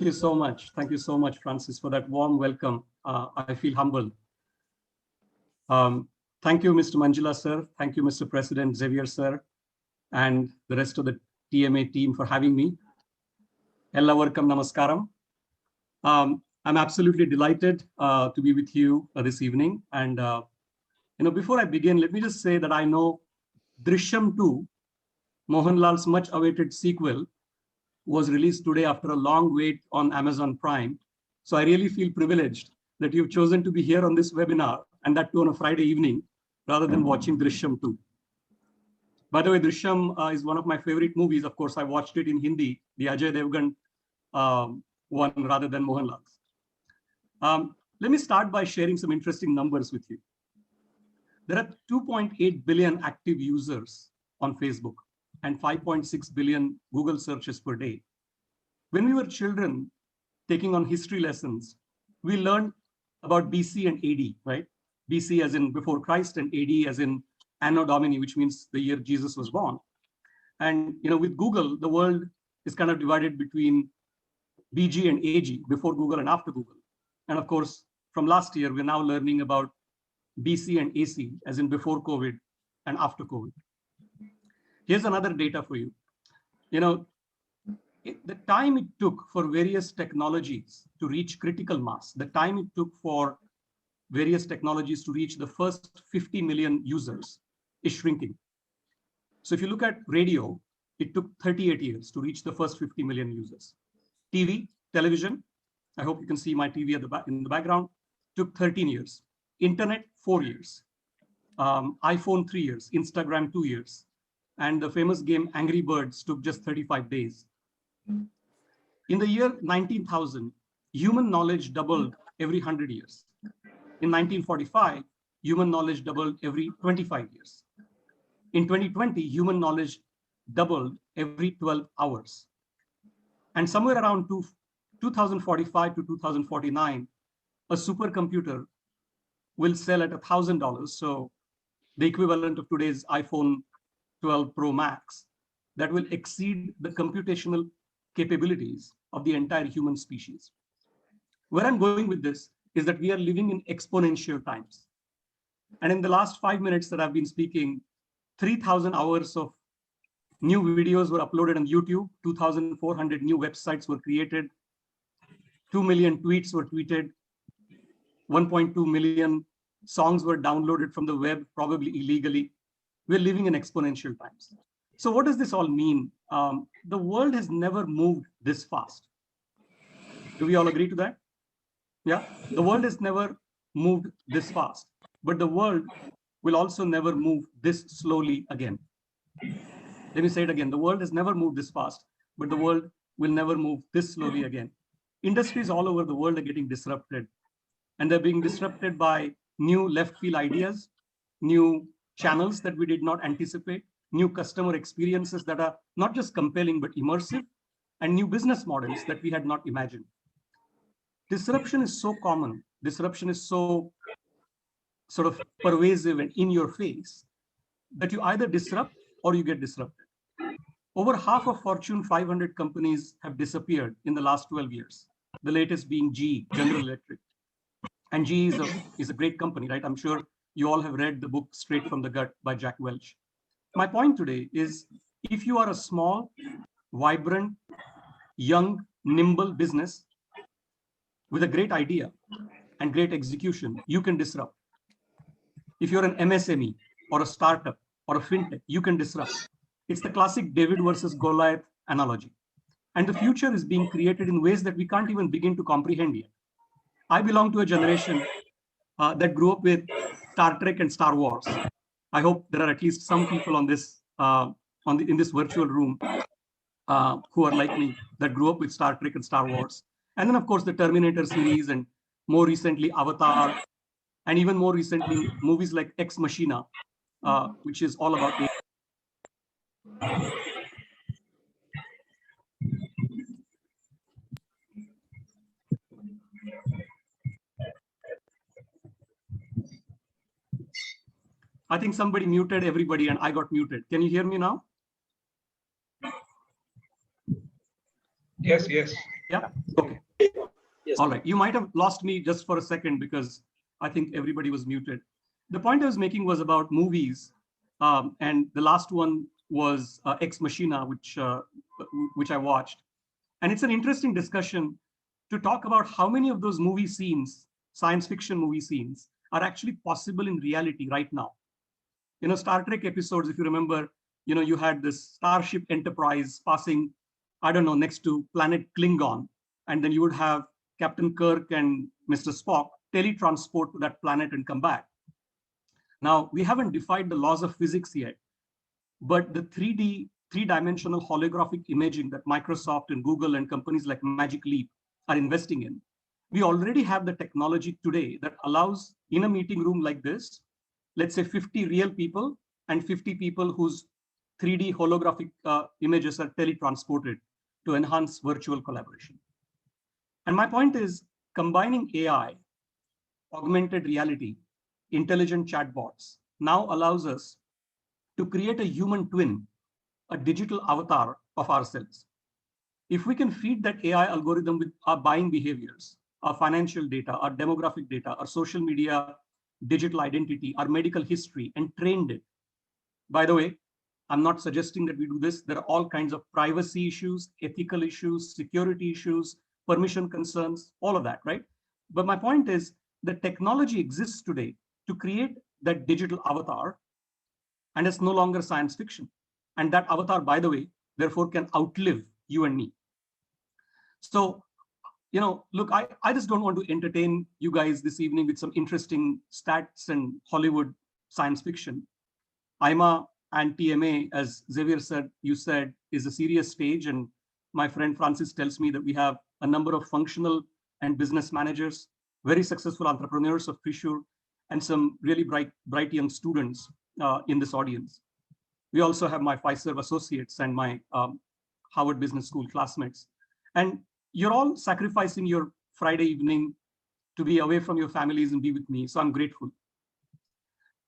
Thank you so much. Thank you so much, Francis, for that warm welcome. I feel humbled. Thank you, Mr. Manjula, sir. Thank you, Mr. President Xavier, sir, and the rest of the TMA team for having me. Ellavarkam namaskaram. I'm absolutely delighted to be with you this evening. And before I begin, let me just say that I know Drishyam 2, Mohanlal's much-awaited sequel, was released today after a long wait on Amazon Prime. So I really feel privileged that you've chosen to be here on this webinar, and that too on a Friday evening, rather than watching Drishyam 2. By the way, Drishyam is one of my favorite movies. Of course, I watched it in Hindi, the Ajay Devgan one rather than Mohanlal's. Let me start by sharing some interesting numbers with you. There are 2.8 billion active users on Facebook and 5.6 billion Google searches per day. When we were children taking on history lessons, we learned about BC and AD, right? BC as in before Christ and AD as in Anno Domini, which means the year Jesus was born. And with Google, the world is kind of divided between BG and AG, before Google and after Google. And of course, from last year, we're now learning about BC and AC, as in before COVID and after COVID. Here's another data for you. The time it took for various technologies to reach critical mass, the time it took for various technologies to reach the first 50 million users is shrinking. So if you look at radio, it took 38 years to reach the first 50 million users. Television, I hope you can see my TV in the background, took 13 years. Internet, 4 years. iPhone, 3 years. Instagram, 2 years. And the famous game Angry Birds took just 35 days. In the year 19,000, human knowledge doubled every 100 years. In 1945, human knowledge doubled every 25 years. In 2020, human knowledge doubled every 12 hours. And somewhere around 2045 to 2049, a supercomputer will sell at $1,000. So the equivalent of today's iPhone 12 Pro Max, that will exceed the computational capabilities of the entire human species. Where I'm going with this is that we are living in exponential times. And in the last 5 minutes that I've been speaking, 3,000 hours of new videos were uploaded on YouTube, 2,400 new websites were created, 2 million tweets were tweeted, 1.2 million songs were downloaded from the web, probably illegally. We're living in exponential times. So what does this all mean? The world has never moved this fast. Do we all agree to that? Yeah, the world has never moved this fast, but the world will also never move this slowly again. Let me say it again. The world has never moved this fast, but the world will never move this slowly again. Industries all over the world are getting disrupted, and they're being disrupted by new left field ideas, new channels that we did not anticipate, new customer experiences that are not just compelling, but immersive, and new business models that we had not imagined. Disruption is so common. Disruption is so sort of pervasive and in your face that you either disrupt or you get disrupted. Over half of Fortune 500 companies have disappeared in the last 12 years. The latest being GE, General Electric. And GE is a great company, right? I'm sure you all have read the book Straight from the Gut by Jack Welch. My point today is, if you are a small, vibrant, young, nimble business with a great idea and great execution, you can disrupt. If you're an MSME or a startup or a fintech, you can disrupt. It's the classic David versus Goliath analogy. And the future is being created in ways that we can't even begin to comprehend yet. I belong to a generation that grew up with Star Trek and Star Wars. I hope there are at least some people on this in this virtual room who are like me, that grew up with Star Trek and Star Wars. And then, of course, the Terminator series, and more recently, Avatar, and even more recently, movies like Ex Machina, which is all about AI. I think somebody muted everybody and I got muted. Can you hear me now? Yes, yes. Yeah. Okay. Yes. All right. You might have lost me just for a second because I think everybody was muted. The point I was making was about movies, and the last one was Ex Machina, which I watched, and it's an interesting discussion to talk about how many of those movie scenes, science fiction movie scenes, are actually possible in reality right now. Star Trek episodes, if you remember, you had this Starship Enterprise passing, I don't know, next to planet Klingon. And then you would have Captain Kirk and Mr. Spock teletransport to that planet and come back. Now, we haven't defined the laws of physics yet, but the 3D, three-dimensional holographic imaging that Microsoft and Google and companies like Magic Leap are investing in, we already have the technology today that allows, in a meeting room like this, let's say 50 real people and 50 people whose 3D holographic images are teletransported to enhance virtual collaboration. And my point is, combining AI, augmented reality, intelligent chatbots now allows us to create a human twin, a digital avatar of ourselves. If we can feed that AI algorithm with our buying behaviors, our financial data, our demographic data, our social media, digital identity, our medical history, and trained it. By the way, I'm not suggesting that we do this. There are all kinds of privacy issues, ethical issues, security issues, permission concerns, all of that, right? But my point is the technology exists today to create that digital avatar, and it's no longer science fiction. And that avatar, by the way, therefore can outlive you and me. So, look, I just don't want to entertain you guys this evening with some interesting stats and Hollywood science fiction. IMA and TMA, as Xavier said, is a serious stage. And my friend Francis tells me that we have a number of functional and business managers, very successful entrepreneurs of Thrissur, and some really bright young students in this audience. We also have my Fiserv associates and my Harvard Business School classmates. And you're all sacrificing your Friday evening to be away from your families and be with me. So I'm grateful.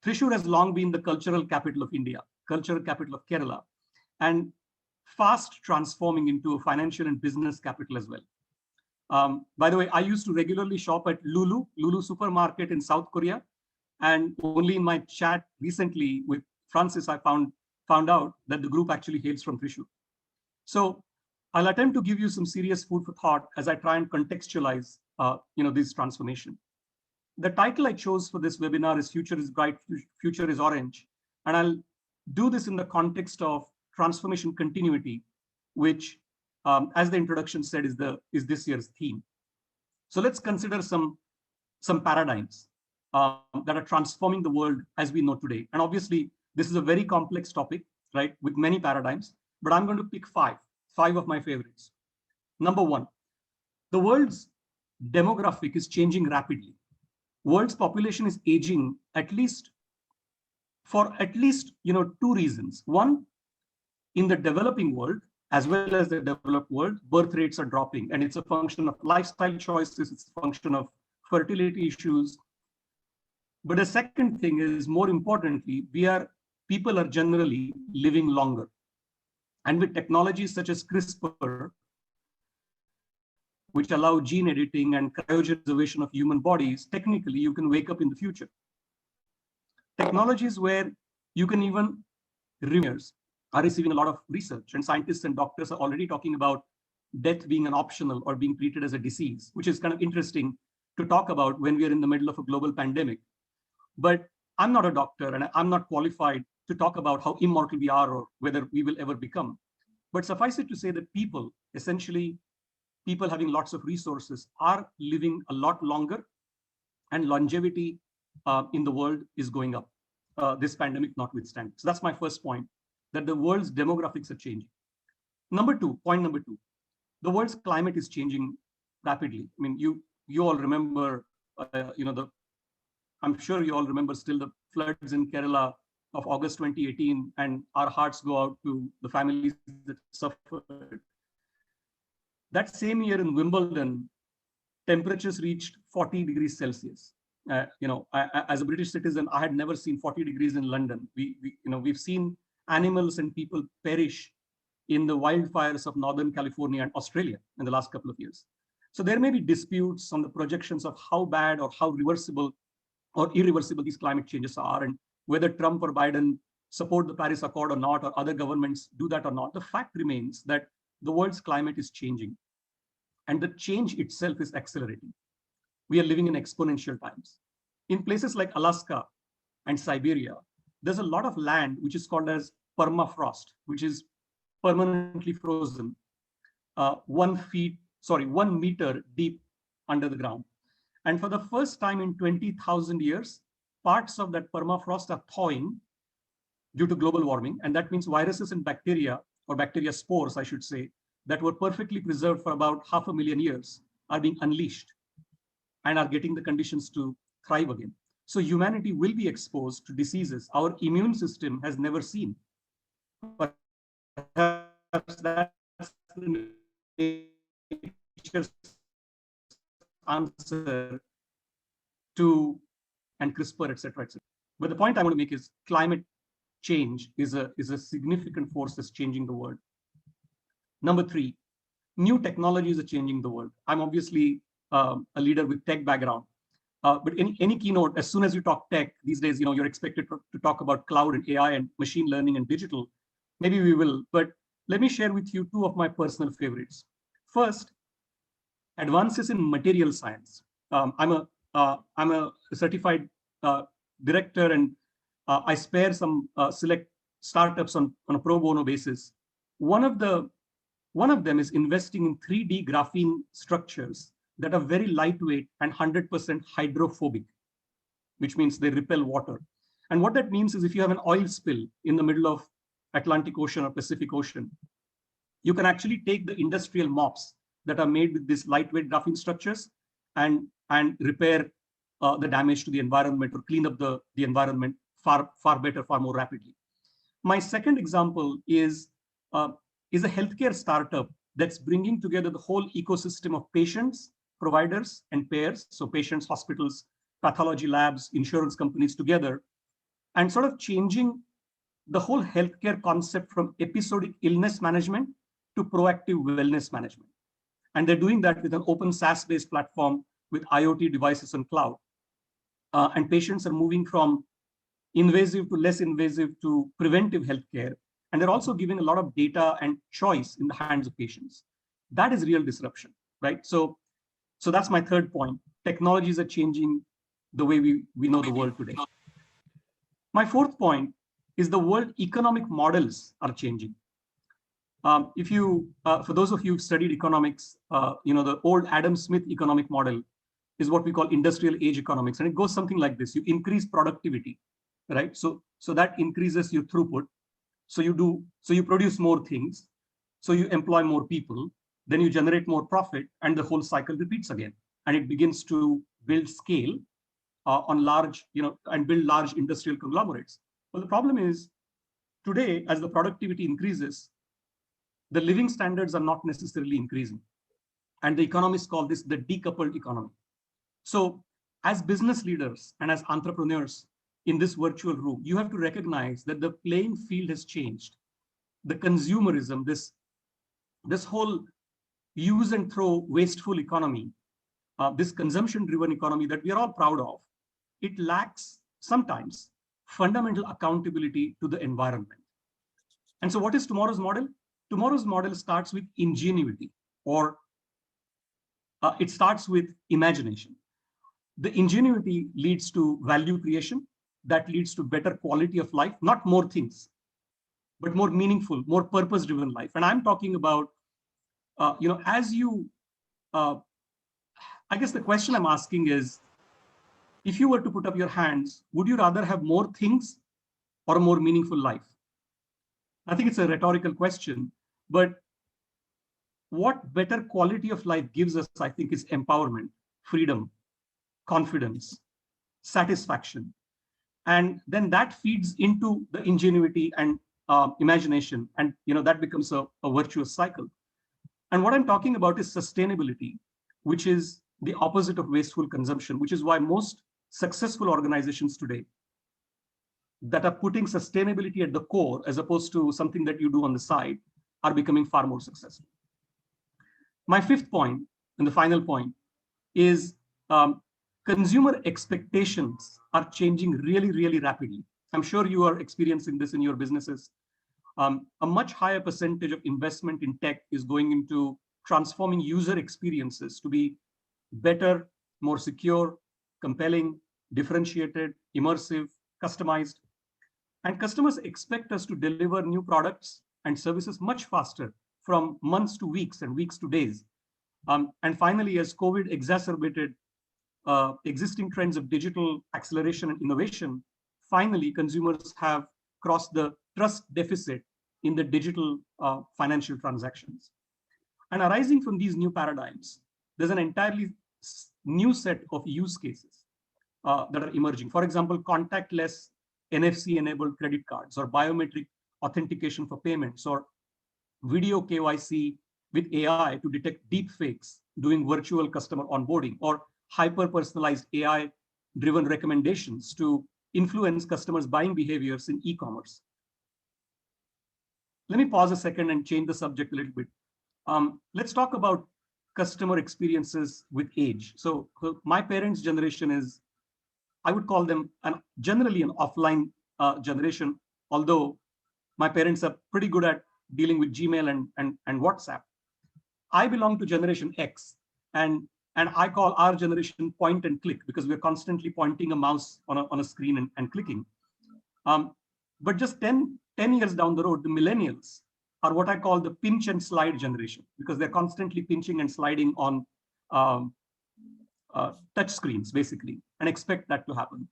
Thrissur has long been the cultural capital of India, cultural capital of Kerala, and fast transforming into a financial and business capital as well. By the way, I used to regularly shop at Lulu supermarket in South Korea. And only in my chat recently with Francis, I found out that the group actually hails from Thrissur. So I'll attempt to give you some serious food for thought as I try and contextualize this transformation. The title I chose for this webinar is Future is Bright, Future is Orange. And I'll do this in the context of transformation continuity, which, as the introduction said, is this year's theme. So let's consider some paradigms that are transforming the world as we know today. And obviously, this is a very complex topic, right, with many paradigms, but I'm going to pick five of my favorites. Number one, the world's demographic is changing rapidly. World's population is aging for at least two reasons. One, in the developing world, as well as the developed world, birth rates are dropping, and it's a function of lifestyle choices, it's a function of fertility issues. But the second thing is, more importantly, people are generally living longer. And with technologies such as CRISPR, which allow gene editing and cryopreservation of human bodies, technically you can wake up in the future. Technologies where you can even years are receiving a lot of research, and scientists and doctors are already talking about death being an optional or being treated as a disease, which is kind of interesting to talk about when we are in the middle of a global pandemic. But I'm not a doctor and I'm not qualified to talk about how immortal we are or whether we will ever become. But suffice it to say that people having lots of resources are living a lot longer, and longevity in the world is going up, this pandemic notwithstanding. So that's my first point, that the world's demographics are changing. Point number two, the world's climate is changing rapidly. I mean, you all remember, I'm sure you all remember still the floods in Kerala of August 2018, and our hearts go out to the families that suffered. That same year in Wimbledon, temperatures reached 40 degrees Celsius. As a British citizen, I had never seen 40 degrees in London. We've seen animals and people perish in the wildfires of Northern California and Australia in the last couple of years. So there may be disputes on the projections of how bad or how reversible or irreversible these climate changes are, and whether Trump or Biden support the Paris Accord or not, or other governments do that or not. The fact remains that the world's climate is changing, and the change itself is accelerating. We are living in exponential times. In places like Alaska and Siberia, there's a lot of land which is called as permafrost, which is permanently frozen, 1 meter deep under the ground. And for the first time in 20,000 years, parts of that permafrost are thawing due to global warming. And that means viruses and bacteria, or bacteria spores, I should say, that were perfectly preserved for about 500,000 years are being unleashed and are getting the conditions to thrive again. So humanity will be exposed to diseases our immune system has never seen. Perhaps that's the nature's answer to, and CRISPR, et cetera, et cetera. But the point I want to make is climate change is a significant force that's changing the world. Number 3, new technologies are changing the world. I'm obviously a leader with tech background. But any keynote, as soon as you talk tech these days, you're expected to talk about cloud and AI and machine learning and digital. Maybe we will, but let me share with you 2 of my personal favorites. First, advances in material science. I'm a certified director, and I spare some select startups on a pro bono basis. One of them is investing in 3D graphene structures that are very lightweight and 100% hydrophobic, which means they repel water. And what that means is if you have an oil spill in the middle of Atlantic Ocean or Pacific Ocean, you can actually take the industrial mops that are made with these lightweight graphene structures and repair the damage to the environment, or clean up the environment far better, far more rapidly. My second example is a healthcare startup that's bringing together the whole ecosystem of patients, providers, and payers. So patients, hospitals, pathology labs, insurance companies together, and sort of changing the whole healthcare concept from episodic illness management to proactive wellness management. And they're doing that with an open SaaS-based platform with IoT devices and cloud. And patients are moving from invasive to less invasive to preventive healthcare. And they're also giving a lot of data and choice in the hands of patients. That is real disruption, right? So that's my third point. Technologies are changing the way we know the world today. My fourth point is the world economic models are changing. For those of you who've studied economics, the old Adam Smith economic model is what we call industrial age economics. And it goes something like this. You increase productivity, right? So that increases your throughput. So you produce more things. So you employ more people, then you generate more profit, and the whole cycle repeats again. And it begins to build scale on large, and build large industrial conglomerates. Well, the problem is today, as the productivity increases, the living standards are not necessarily increasing. And the economists call this the decoupled economy. So as business leaders and as entrepreneurs in this virtual room, you have to recognize that the playing field has changed. The consumerism, this whole use and throw wasteful economy, this consumption-driven economy that we are all proud of, it lacks sometimes fundamental accountability to the environment. And so what is tomorrow's model? Tomorrow's model starts with ingenuity, or it starts with imagination. The ingenuity leads to value creation, that leads to better quality of life, not more things, but more meaningful, more purpose-driven life. And I'm talking about, I guess the question I'm asking is, if you were to put up your hands, would you rather have more things or a more meaningful life? I think it's a rhetorical question, but what better quality of life gives us, I think, is empowerment, freedom, confidence, satisfaction. And then that feeds into the ingenuity and imagination, and that becomes a virtuous cycle. And what I'm talking about is sustainability, which is the opposite of wasteful consumption, which is why most successful organizations today that are putting sustainability at the core, as opposed to something that you do on the side, are becoming far more successful. My fifth point, and the final point, is consumer expectations are changing really, really rapidly. I'm sure you are experiencing this in your businesses. A much higher percentage of investment in tech is going into transforming user experiences to be better, more secure, compelling, differentiated, immersive, customized. And customers expect us to deliver new products and services much faster, from months to weeks and weeks to days. And finally, as COVID exacerbated existing trends of digital acceleration and innovation, finally, consumers have crossed the trust deficit in the digital financial transactions. And arising from these new paradigms, there's an entirely new set of use cases that are emerging. For example, contactless NFC-enabled credit cards, or biometric authentication for payments, or video KYC with AI to detect deep fakes doing virtual customer onboarding, or hyper-personalized AI-driven recommendations to influence customers' buying behaviors in e-commerce. Let me pause a second and change the subject a little bit. Let's talk about customer experiences with age. So my parents' generation is, I would call them generally an offline generation, although my parents are pretty good at dealing with Gmail and WhatsApp. I belong to Generation X, and I call our generation point and click, because we're constantly pointing a mouse on a screen and clicking. But just 10 years down the road, the millennials are what I call the pinch and slide generation, because they're constantly pinching and sliding on touch screens, basically, and expect that to happen.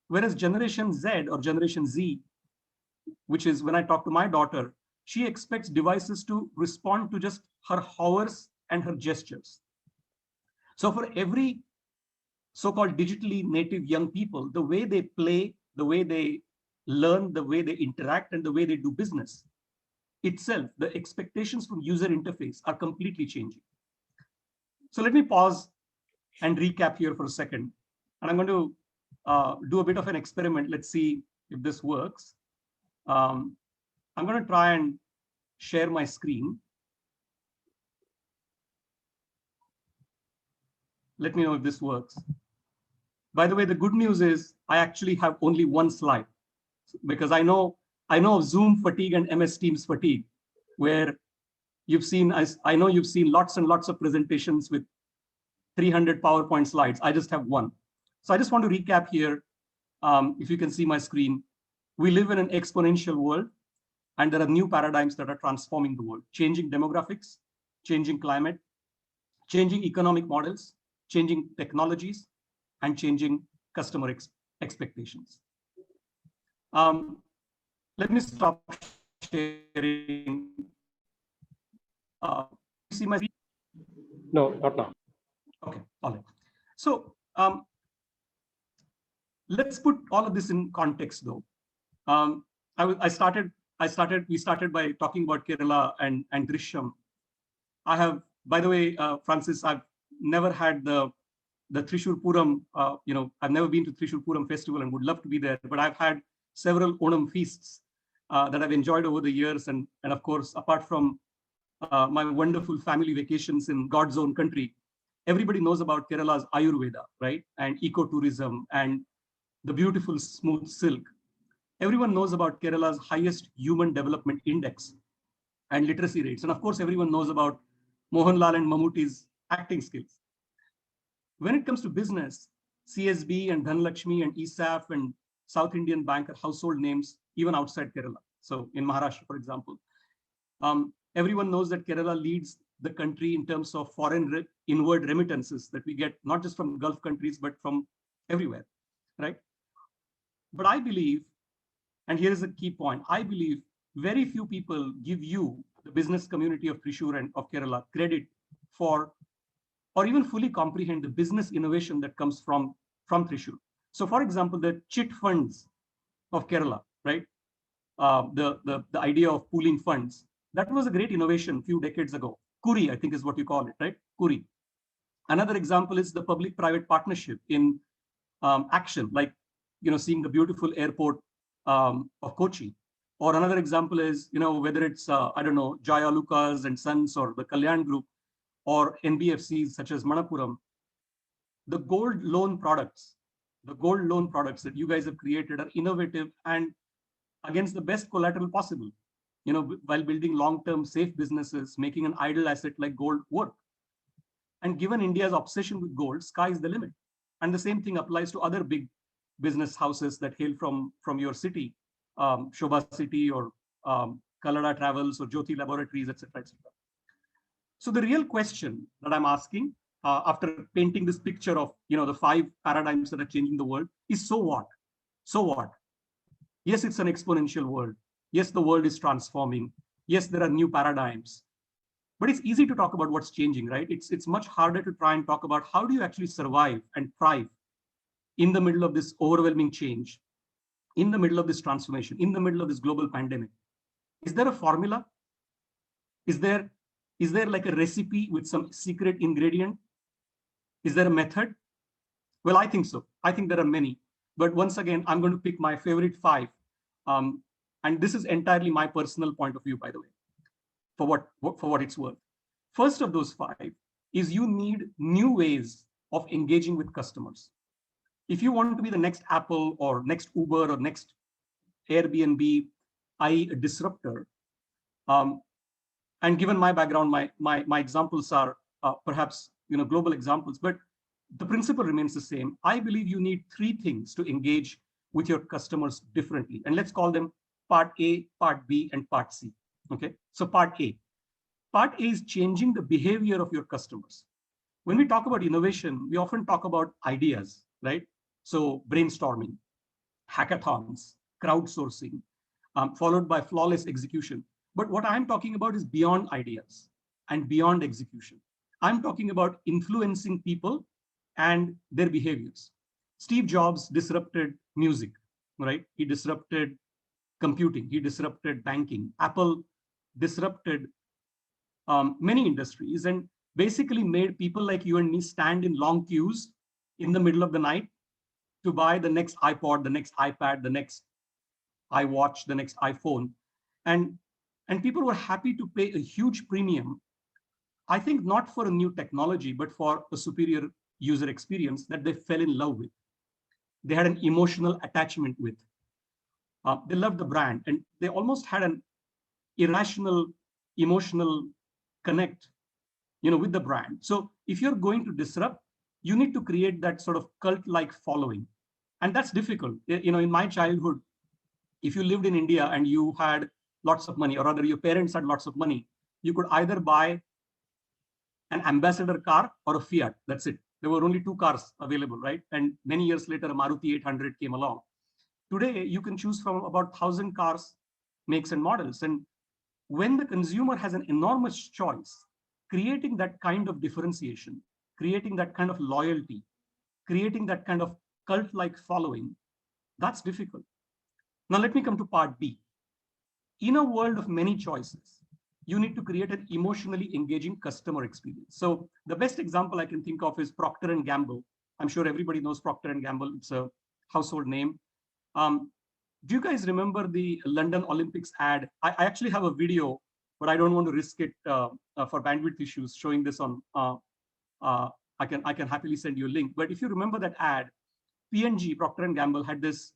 Whereas Generation Z, or Generation Z, which is when I talk to my daughter, she expects devices to respond to just her hovers and her gestures. So for every so-called digitally native young people, the way they play, the way they learn, the way they interact, and the way they do business itself, the expectations from user interface are completely changing. So let me pause and recap here for a second. And I'm going to do a bit of an experiment. Let's see if this works. I'm going to try and share my screen. Let me know if this works. By the way, the good news is I actually have only one slide, because I know of Zoom fatigue and MS Teams fatigue, where you've seen, I know you've seen lots and lots of presentations with 300 PowerPoint slides. I just have one. So I just want to recap here. If you can see my screen, we live in an exponential world, and there are new paradigms that are transforming the world, changing demographics, changing climate, changing economic models, changing technologies, and changing customer expectations. Let me stop sharing. See my screen? No, not now. Okay, all right. So let's put all of this in context, though. We started by talking about Kerala and Drishyam. I have, by the way, Francis, I've never had the Thrissur Puram. I've never been to Thrissur Puram festival and would love to be there. But I've had several Onam feasts that I've enjoyed over the years, and of course, apart from my wonderful family vacations in God's own country, everybody knows about Kerala's Ayurveda, right? And ecotourism and the beautiful smooth silk. Everyone knows about Kerala's highest human development index and literacy rates. And of course, everyone knows about Mohanlal and Mammootty's acting skills. When it comes to business, CSB and Dhanlakshmi and ESAF and South Indian Bank are household names, even outside Kerala. So in Maharashtra, for example, everyone knows that Kerala leads the country in terms of foreign inward remittances that we get, not just from Gulf countries, but from everywhere, right? But I believe, and here is a key point, I believe very few people give you, the business community of Thrissur and of Kerala, credit for, or even fully comprehend the business innovation that comes from Thrissur. So for example, the chit funds of Kerala, right? The idea of pooling funds, that was a great innovation a few decades ago. Kuri, I think is what you call it, right? Kuri. Another example is the public-private partnership in action, like seeing the beautiful airport of Kochi, Or another example is, whether it's, I don't know, Jaya Lucas and Sons or the Kalyan Group or NBFCs such as Manapuram, the gold loan products that you guys have created are innovative and against the best collateral possible, while building long-term safe businesses, making an idle asset like gold work. And given India's obsession with gold, sky is the limit. And the same thing applies to other big business houses that hail from your city, Shobha City or Kalada Travels or Jyoti Laboratories, etc., etc. So the real question that I'm asking after painting this picture of the 5 paradigms that are changing the world is, so what? So what? Yes, it's an exponential world. Yes, the world is transforming. Yes, there are new paradigms. But it's easy to talk about what's changing, right? It's much harder to try and talk about how do you actually survive and thrive in the middle of this overwhelming change, in the middle of this transformation, in the middle of this global pandemic. Is there a formula? Is there like a recipe with some secret ingredient? Is there a method? Well, I think so. I think there are many. But once again, I'm going to pick my favorite 5. And this is entirely my personal point of view, by the way, for what it's worth. First of those 5 is you need new ways of engaging with customers. If you want to be the next Apple or next Uber or next Airbnb, i.e. a disruptor, and given my background, my examples are perhaps global examples, but the principle remains the same. I believe you need 3 things to engage with your customers differently. And let's call them part A, part B, and part C. Okay, so part A. Part A is changing the behavior of your customers. When we talk about innovation, we often talk about ideas, right? So brainstorming, hackathons, crowdsourcing, followed by flawless execution. But what I'm talking about is beyond ideas and beyond execution. I'm talking about influencing people and their behaviors. Steve Jobs disrupted music, right? He disrupted computing. He disrupted banking. Apple disrupted many industries and basically made people like you and me stand in long queues in the middle of the night to buy the next iPod, the next iPad, the next iWatch, the next iPhone. And people were happy to pay a huge premium, I think not for a new technology, but for a superior user experience that they fell in love with. They had an emotional attachment with. They loved the brand and they almost had an irrational emotional connect with the brand. So if you're going to disrupt, you need to create that sort of cult-like following. And that's difficult. In my childhood, if you lived in India and you had lots of money, or rather your parents had lots of money, you could either buy an ambassador car or a Fiat. That's it. There were only 2 cars available, right? And many years later, a Maruti 800 came along. Today, you can choose from about 1,000 cars, makes and models. And when the consumer has an enormous choice, creating that kind of differentiation, creating that kind of loyalty, creating that kind of cult-like following, that's difficult. Now, let me come to part B. In a world of many choices, you need to create an emotionally engaging customer experience. So the best example I can think of is Procter & Gamble. I'm sure everybody knows Procter & Gamble. It's a household name. Do you guys remember the London Olympics ad? I actually have a video, but I don't want to risk it for bandwidth issues showing this on, I can happily send you a link. But if you remember that ad, P&G, Procter & Gamble, had this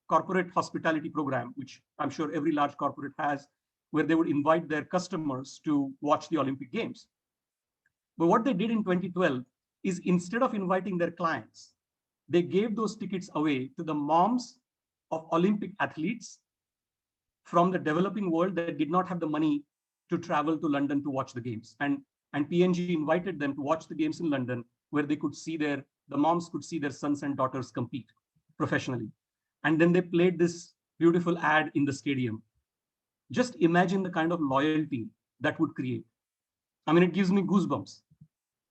corporate hospitality program, which I'm sure every large corporate has, where they would invite their customers to watch the Olympic Games. But what they did in 2012 is instead of inviting their clients, they gave those tickets away to the moms of Olympic athletes from the developing world that did not have the money to travel to London to watch the games. And P&G invited them to watch the games in London, where they could see the moms could see their sons and daughters compete professionally. And then they played this beautiful ad in the stadium. Just imagine the kind of loyalty that would create. I mean, it gives me goosebumps.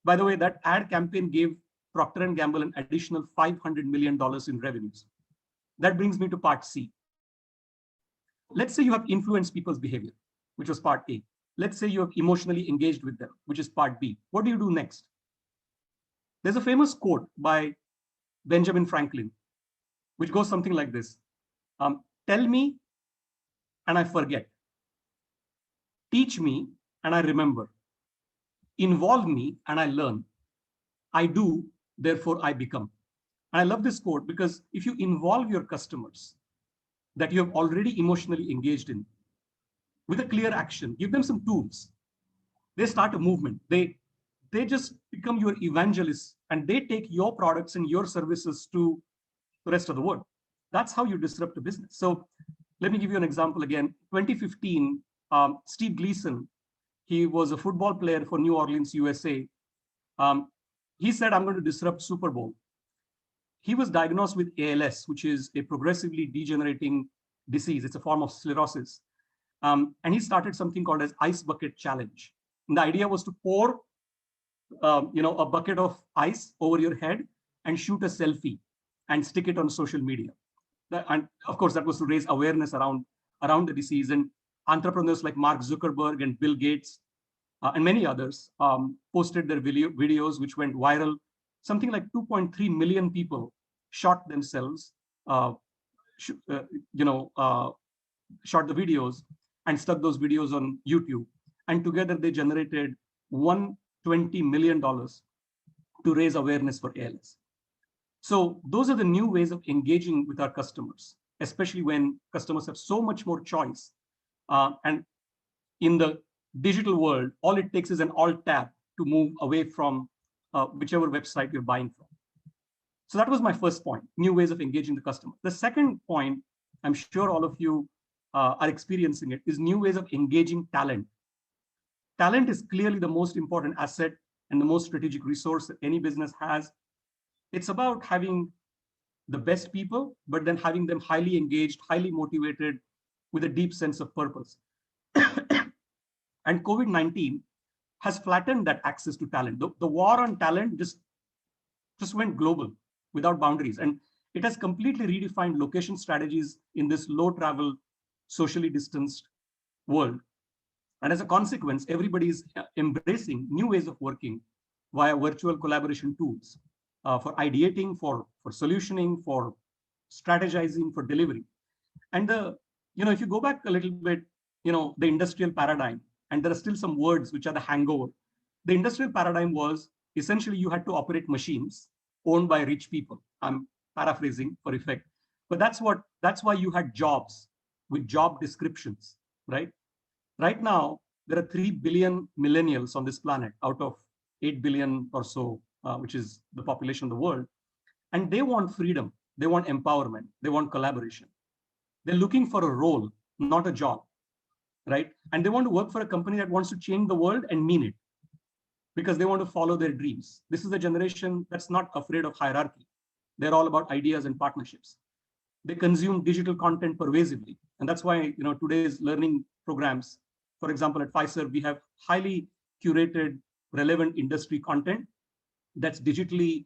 By the way, that ad campaign gave Procter & Gamble an additional $500 million in revenues. That brings me to part C. Let's say you have influenced people's behavior, which was part A. Let's say you have emotionally engaged with them, which is part B. What do you do next? There's a famous quote by Benjamin Franklin, which goes something like this. Tell me, and I forget. Teach me and I remember. Involve me and I learn. I do, therefore I become. And I love this quote because if you involve your customers that you have already emotionally engaged in with a clear action, give them some tools, they start a movement. They just become your evangelists and they take your products and your services to the rest of the world. That's how you disrupt a business. So let me give you an example again. 2015, Steve Gleason, he was a football player for New Orleans, USA. Um, he said, I'm going to disrupt Super Bowl. He was diagnosed with ALS, which is a progressively degenerating disease. It's a form of sclerosis. And he started something called as Ice Bucket Challenge. And the idea was to pour a bucket of ice over your head and shoot a selfie and stick it on social media. And of course, that was to raise awareness around the disease. And entrepreneurs like Mark Zuckerberg and Bill Gates and many others posted their videos, which went viral. Something like 2.3 million people shot themselves, shot the videos and stuck those videos on YouTube. And together they generated $120 million to raise awareness for ALS. So those are the new ways of engaging with our customers, especially when customers have so much more choice. And in the digital world, all it takes is an alt tab to move away from whichever website you're buying from. So that was my first point, new ways of engaging the customer. The second point, I'm sure all of you are experiencing it, is new ways of engaging talent. Talent is clearly the most important asset and the most strategic resource that any business has. It's about having the best people, but then having them highly engaged, highly motivated, with a deep sense of purpose. And COVID-19 has flattened that access to talent. The war on talent just went global without boundaries. And it has completely redefined location strategies in this low travel, socially distanced world. And as a consequence, everybody is embracing new ways of working via virtual collaboration tools for ideating, for solutioning, for strategizing, for delivery. And if you go back a little bit, the industrial paradigm, and there are still some words which are the hangover. The industrial paradigm was essentially you had to operate machines owned by rich people. I'm paraphrasing for effect, but that's why you had jobs with job descriptions, right? Right now, there are 3 billion millennials on this planet out of 8 billion or so, which is the population of the world. And they want freedom. They want empowerment. They want collaboration. They're looking for a role, not a job, right? And they want to work for a company that wants to change the world and mean it because they want to follow their dreams. This is a generation that's not afraid of hierarchy. They're all about ideas and partnerships. They consume digital content pervasively. And that's why, today's learning programs, for example, at Fiserv, we have highly curated, relevant industry content that's digitally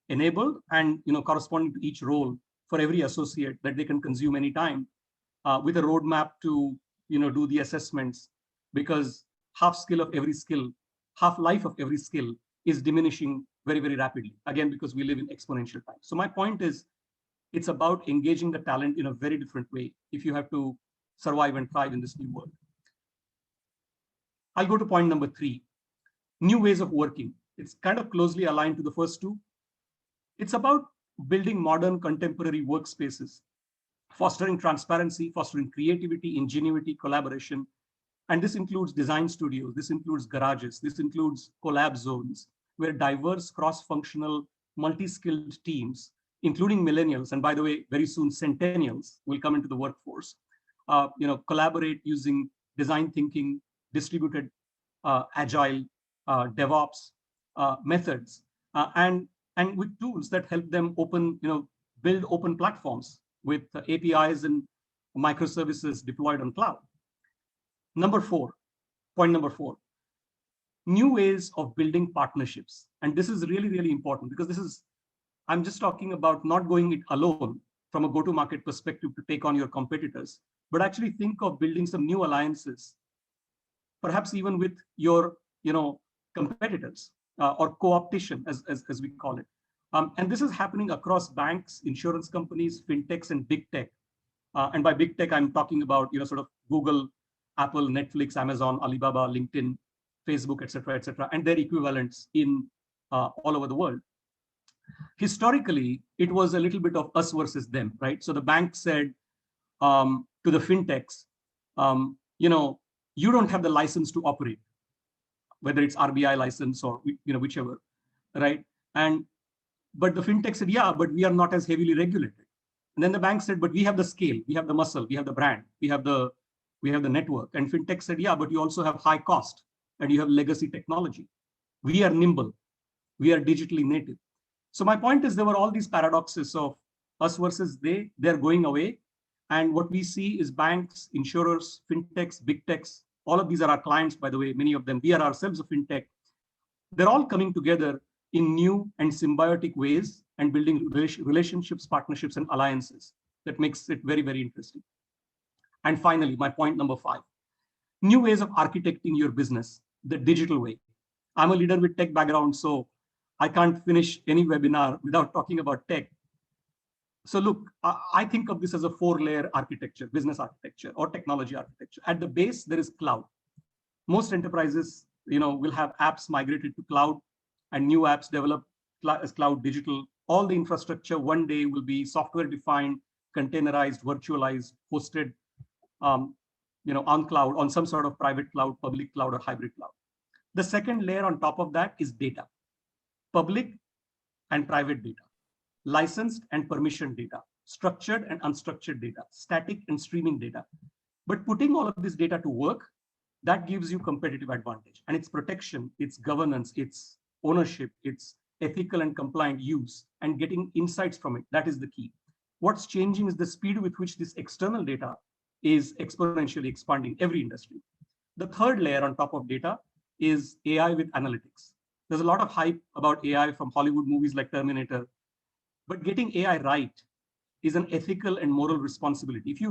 enabled and corresponding to each role for every associate that they can consume anytime with a roadmap to do the assessments, because half life of every skill is diminishing very, very rapidly, again, because we live in exponential time. So my point is, it's about engaging the talent in a very different way if you have to survive and thrive in this new world. I'll go to point number 3, new ways of working. It's kind of closely aligned to the first two. It's about building modern contemporary workspaces, fostering transparency, fostering creativity, ingenuity, collaboration. And this includes design studios, this includes garages, this includes collab zones, where diverse cross-functional, multi-skilled teams, including millennials, and by the way, very soon centennials will come into the workforce, collaborate using design thinking, distributed, agile, DevOps methods, and with tools that help them build open platforms with APIs and microservices deployed on cloud. Point number 4, new ways of building partnerships. And this is really, really important because I'm just talking about not going it alone from a go-to-market perspective to take on your competitors, but actually think of building some new alliances, perhaps even with your competitors or co-optation, as we call it. And this is happening across banks, insurance companies, fintechs, and big tech. And by big tech, I'm talking about, sort of Google, Apple, Netflix, Amazon, Alibaba, LinkedIn, Facebook, et cetera, and their equivalents in all over the world. Historically, it was a little bit of us versus them, right? So the bank said to the fintechs, you don't have the license to operate, whether it's RBI license or whichever, right? But the fintech said, yeah, but we are not as heavily regulated. And then the bank said, but we have the scale, we have the muscle, we have the brand, we have the network. And fintech said, yeah, but you also have high cost and you have legacy technology. We are nimble, we are digitally native. So my point is, there were all these paradoxes of us versus they're going away. And what we see is banks, insurers, fintechs, big techs, all of these are our clients, by the way, many of them, we are ourselves a fintech. They're all coming together in new and symbiotic ways and building relationships, partnerships, and alliances. That makes it very, very interesting. And finally, my point number 5, new ways of architecting your business, the digital way. I'm a leader with tech background, so I can't finish any webinar without talking about tech. So look, I think of this as a 4-layer architecture, business architecture or technology architecture. At the base, there is cloud. Most enterprises, will have apps migrated to cloud and new apps developed as cloud digital. All the infrastructure one day will be software defined, containerized, virtualized, hosted, on cloud, on some sort of private cloud, public cloud, or hybrid cloud. The second layer on top of that is data, public and private data, licensed and permission data, structured and unstructured data, static and streaming data. But putting all of this data to work, that gives you competitive advantage. And its protection, its governance, its ownership, its ethical and compliant use, and getting insights from it, that is the key. What's changing is the speed with which this external data is exponentially expanding every industry. The third layer on top of data is AI with analytics. There's a lot of hype about AI from Hollywood movies like Terminator, but getting AI right is an ethical and moral responsibility. If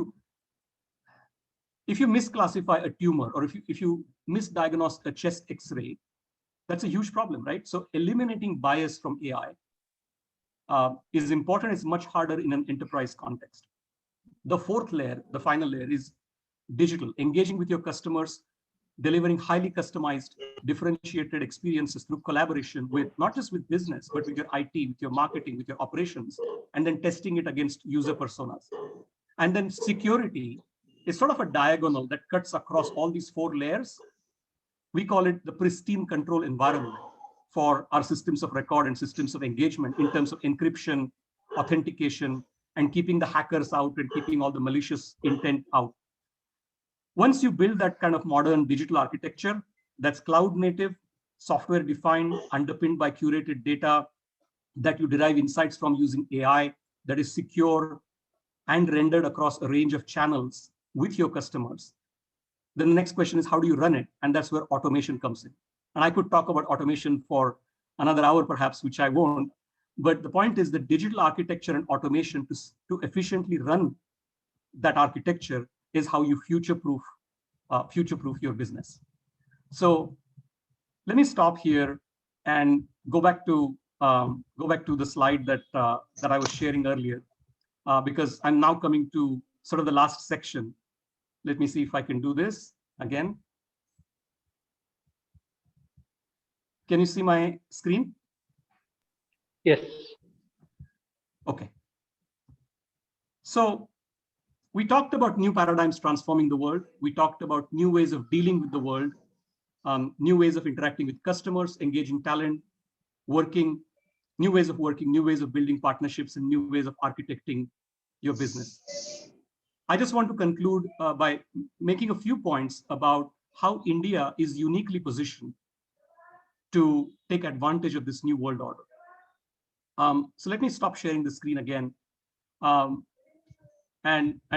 you misclassify a tumor, or if you misdiagnose a chest X-ray, that's a huge problem, right? So eliminating bias from AI is important. It's much harder in an enterprise context. The fourth layer, the final layer, is digital, engaging with your customers, delivering highly customized, differentiated experiences through collaboration with not just with business, but with your IT, with your marketing, with your operations, and then testing it against user personas. And then security is sort of a diagonal that cuts across all these 4 layers. We call it the pristine control environment for our systems of record and systems of engagement in terms of encryption, authentication, and keeping the hackers out and keeping all the malicious intent out. Once you build that kind of modern digital architecture that's cloud native, software defined, underpinned by curated data, that you derive insights from using AI, that is secure and rendered across a range of channels with your customers, then the next question is, how do you run it? And that's where automation comes in. And I could talk about automation for another hour, perhaps, which I won't. But the point is that digital architecture and automation to efficiently run that architecture is how you future-proof your business. So let me stop here and go back to the slide that I was sharing earlier, because I'm now coming to sort of the last section. Let me see if I can do this again. Can you see my screen? Yes. Okay. So we talked about new paradigms transforming the world. We talked about new ways of dealing with the world, new ways of interacting with customers, engaging talent, new ways of working, new ways of building partnerships, and new ways of architecting your business. I just want to conclude by making a few points about how India is uniquely positioned to take advantage of this new world order. So let me stop sharing the screen again, and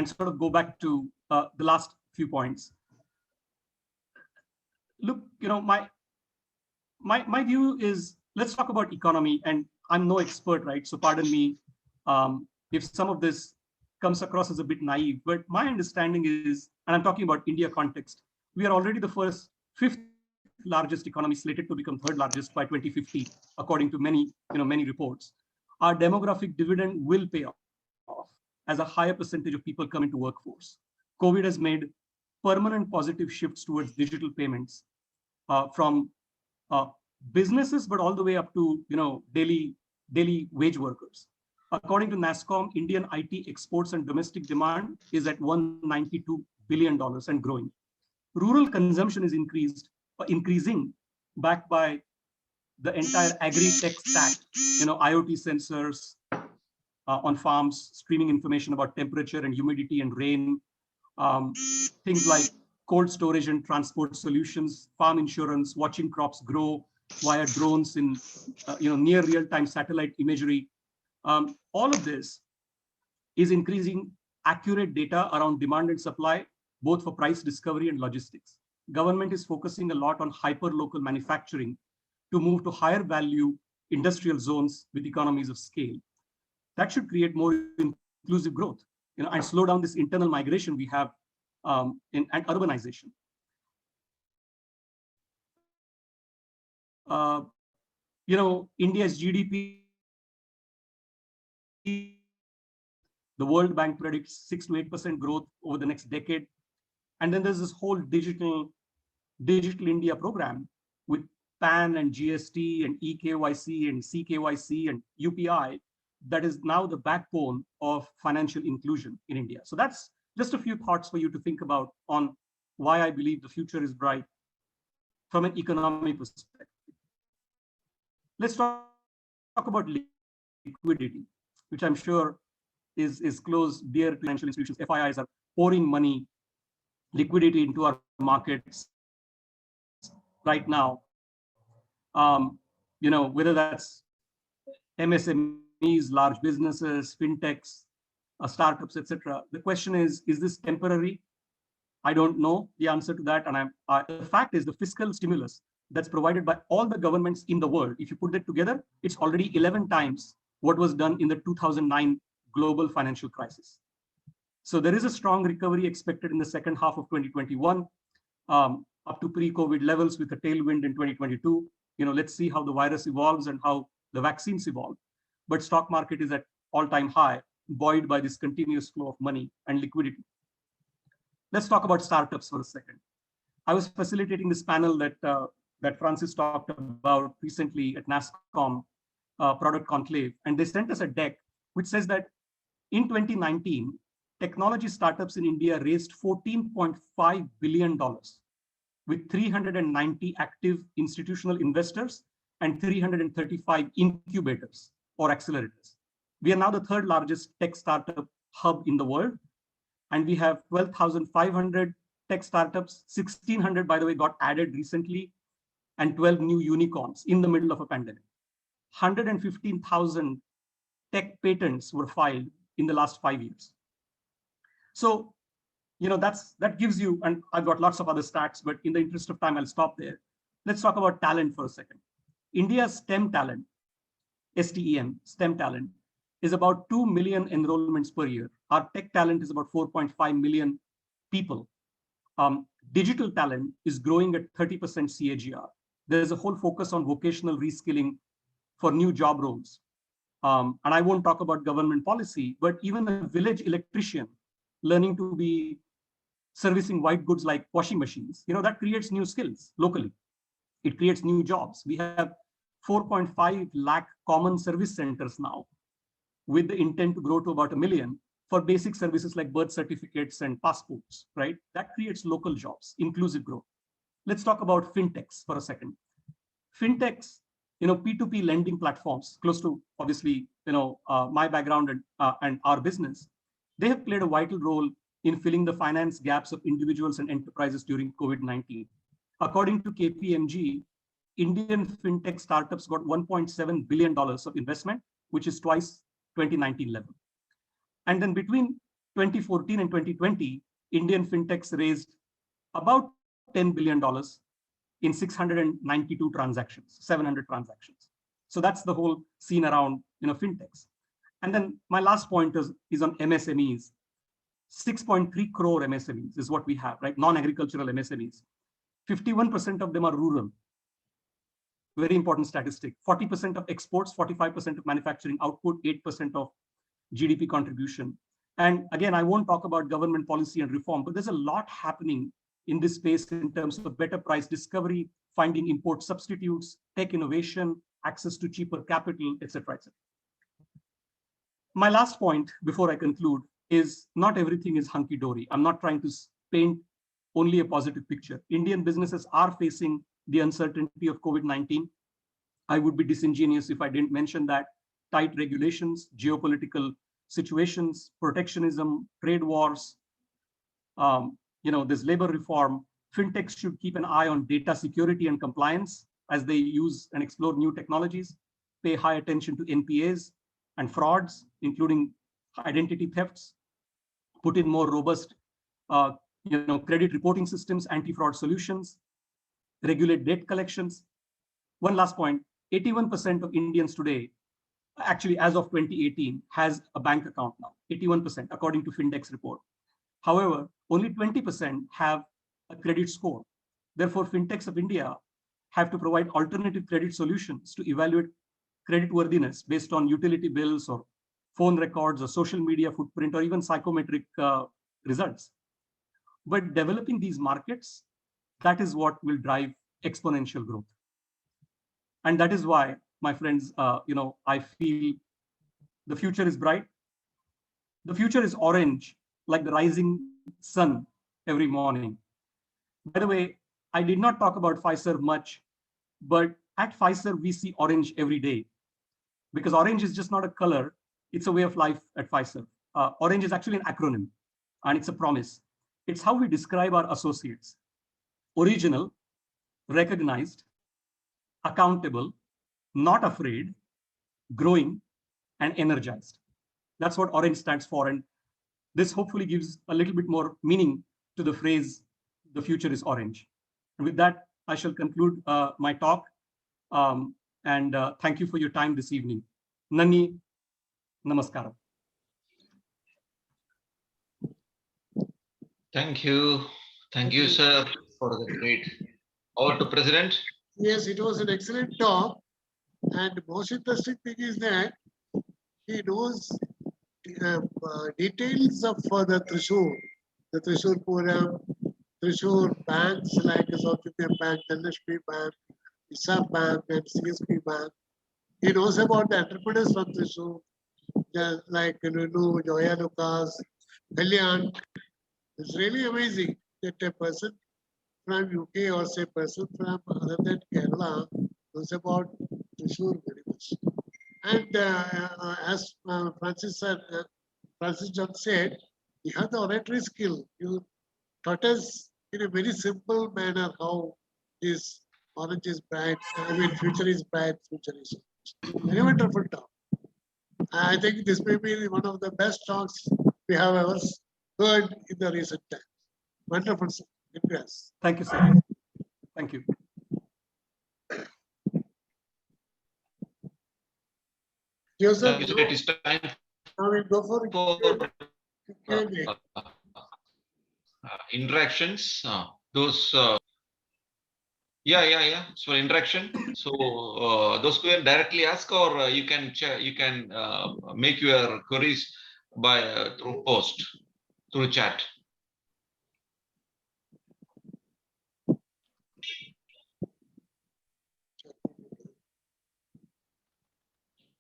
sort of go back to the last few points. Look, my view is, let's talk about economy. And I'm no expert, right? So pardon me if some of this comes across as a bit naive, but my understanding is, and I'm talking about India context, we are already the fifth largest economy, slated to become third largest by 2050, according to many reports. Our demographic dividend will pay off. as a higher percentage of people come into workforce. COVID has made permanent positive shifts towards digital payments from businesses, but all the way up to daily wage workers. According to NASSCOM, Indian IT exports and domestic demand is at $192 billion and growing. Rural consumption is increasing, backed by the entire agri-tech stack, IoT sensors on farms, streaming information about temperature and humidity and rain, things like cold storage and transport solutions, farm insurance, watching crops grow via drones in near real-time satellite imagery. All of this is increasing accurate data around demand and supply, both for price discovery and logistics. Government is focusing a lot on hyper-local manufacturing to move to higher value industrial zones with economies of scale. That should create more inclusive growth, and slow down this internal migration we have and urbanization. India's GDP, the World Bank predicts 6 to 8% growth over the next decade. And then there's this whole digital India program with PAN and GST and eKYC and CKYC and UPI that is now the backbone of financial inclusion in India. So that's just a few thoughts for you to think about on why I believe the future is bright from an economic perspective. Let's talk about liquidity, which I'm sure is close, dear to financial institutions. FIIs are pouring money, liquidity into our markets right now. Whether that's MSMEs, large businesses, Fintechs, startups, etc. The question is this temporary? I don't know the answer to that. And the fact is the fiscal stimulus that's provided by all the governments in the world, if you put that together, it's already 11 times what was done in the 2009 global financial crisis. So there is a strong recovery expected in the second half of 2021, up to pre-COVID levels with a tailwind in 2022. Let's see how the virus evolves and how the vaccines evolve. But stock market is at all-time high, buoyed by this continuous flow of money and liquidity. Let's talk about startups for a second. I was facilitating this panel that Francis talked about recently at NASSCOM Product Conclave, and they sent us a deck which says that in 2019, technology startups in India raised $14.5 billion with 390 active institutional investors and 335 incubators or accelerators. We are now the third largest tech startup hub in the world, and we have 12,500 tech startups. 1,600, by the way, got added recently, and 12 new unicorns in the middle of a pandemic. 115,000 tech patents were filed in the last 5 years. So, that gives you, and I've got lots of other stats, but in the interest of time, I'll stop there. Let's talk about talent for a second. India's STEM talent, STEM talent, is about 2 million enrollments per year. Our tech talent is about 4.5 million people. Digital talent is growing at 30% CAGR. There's a whole focus on vocational reskilling for new job roles. And I won't talk about government policy, but even a village electrician learning to be servicing white goods like washing machines, that creates new skills locally. It creates new jobs. We have 4.5 lakh common service centers now, with the intent to grow to about 1 million for basic services like birth certificates and passports, right? That creates local jobs, inclusive growth. Let's talk about Fintechs for a second. Fintechs, P2P lending platforms, close to obviously, my background and our business, they have played a vital role in filling the finance gaps of individuals and enterprises during COVID-19. According to KPMG, Indian fintech startups got $1.7 billion of investment, which is twice 2019 level. And then between 2014 and 2020, Indian fintechs raised about $10 billion in 692 transactions, 700 transactions. So that's the whole scene around fintechs. And then my last point is on MSMEs. 6.3 crore MSMEs is what we have, right? Non-agricultural MSMEs. 51% of them are rural. Very important statistic. 40% of exports, 45% of manufacturing output, 8% of GDP contribution. And again, I won't talk about government policy and reform, but there's a lot happening in this space in terms of better price discovery, finding import substitutes, tech innovation, access to cheaper capital, etc., etc. My last point before I conclude is not everything is hunky-dory. I'm not trying to paint only a positive picture. Indian businesses are facing the uncertainty of COVID-19. I would be disingenuous if I didn't mention that. Tight regulations, geopolitical situations, protectionism, trade wars, there's labor reform. Fintechs should keep an eye on data security and compliance as they use and explore new technologies, pay high attention to NPAs and frauds, including identity thefts, put in more robust credit reporting systems, anti-fraud solutions, regulate debt collections. One last point, 81% of Indians today, actually as of 2018, has a bank account now, 81%, according to Fintechs report. However, only 20% have a credit score. Therefore, Fintechs of India have to provide alternative credit solutions to evaluate creditworthiness based on utility bills or phone records or social media footprint or even psychometric results. But developing these markets, that is what will drive exponential growth. And that is why, my friends, I feel the future is bright. The future is orange, like the rising sun every morning. By the way, I did not talk about Fiserv much, but at Fiserv, we see orange every day because orange is just not a color, it's a way of life at Fiserv. Orange is actually an acronym and it's a promise. It's how we describe our associates: original, recognized, accountable, not afraid, growing, and energized. That's what orange stands for. And this hopefully gives a little bit more meaning to the phrase, the future is orange. And with that, I shall conclude my talk. And thank you for your time this evening. Nani, namaskaram. Thank you. Thank you, sir, for the great. Over to President. Yes, it was an excellent talk. And the most interesting thing is that he knows details of the Thrissur Puram, Thrissur banks like South Indian Bank, Dhanashri Bank, Isab Bank, and CSP Bank. He knows about the entrepreneurs from Thrissur, like Nunu, Joya Lucas, Kalyan. It's really amazing that a person from UK or say person from other than Kerala knows about Thrissur very much. And as Francis John said, you have the oratory skill. You taught us in a very simple manner how this orange is bright, future is bright, future is very wonderful talk. I think this may be one of the best talks we have ever heard in the recent times. Wonderful, sir. Yes. Thank you, sir. Thank you. Joseph, Thank you, sir. It is time now we'll go for Q&A. interactions. Those, So interaction. So those who can directly ask, or you can make your queries by through post, through chat.